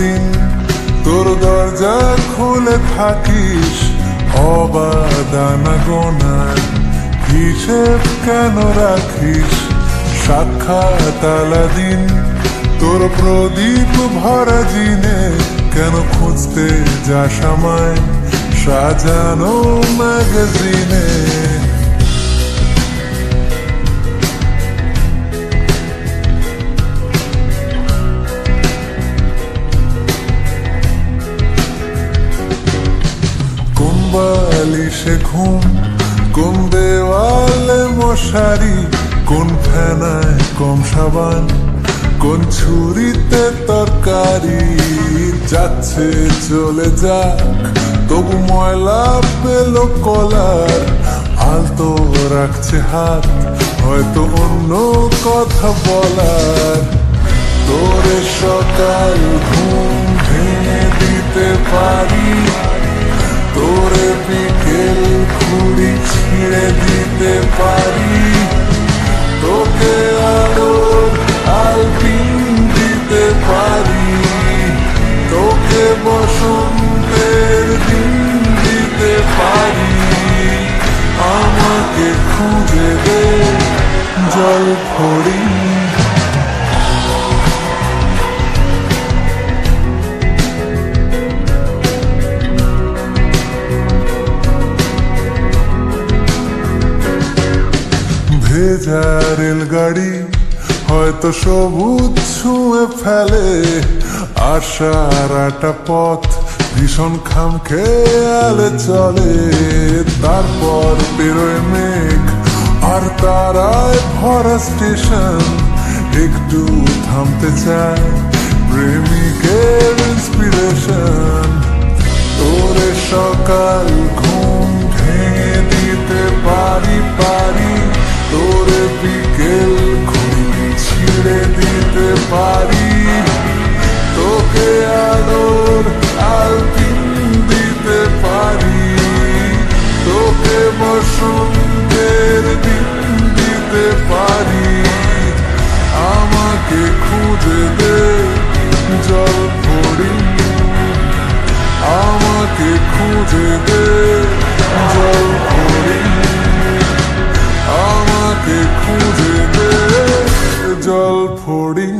দিন তোর দরজা খুলে থাকিস অবাদানা গোনার হিসেব কেন রাখিস সাক্ষাৎ আলাদিন তোর প্রদীপ ভরা জিনে কেন খুঁজতে যাস আমায় সাজানো ম্যাগাজিনে কোন বালিশে ঘুম কোন দেওয়ালে মশারি কোন ফেনায় কম সাবান কোন ছুরিতে তরকারি যাচ্ছে চলে যাক তবু ময়লা পেল কলার আলতো রাখছে হাত হয়তো অন্য কথা বলার তোরে সকাল ঘুম ভেঙে দিতে পারি তোরে বিকেল খুঁড়ি ছিঁড়ে দিতে পারি তোকে আলোর আলপিন দিতে পারি তোকে বসন্তের দিন দিতে পারি আমাকে খুঁজে দে জল ফড়ি ভেজা রেলগাড়ি হয়তো সবুজ ছুঁয়ে ফেলে আশার একটা পথ ভীষণ খাম খেয়ালে চলে তারপর বেরোয় মেঘ আর তারায় ভরা স্টেশন একটু থামতে চায় প্রেমিকের ইন্সপিরেশন তোরে সকাল ঘুম ভেঙে দিতে পারি তোরে বিকেল ঘুড়ি ছিঁড়ে দিতে পারি তোকে আলোর আলপিন দিতে পারি তোকে বসন্তের দিন দিতে পারি আমাকে খুঁজে দে জল ফড়ি আমাকে খুঁজে দে জল ফড়ি আমাকে খুঁজে দে জল ফড়িং।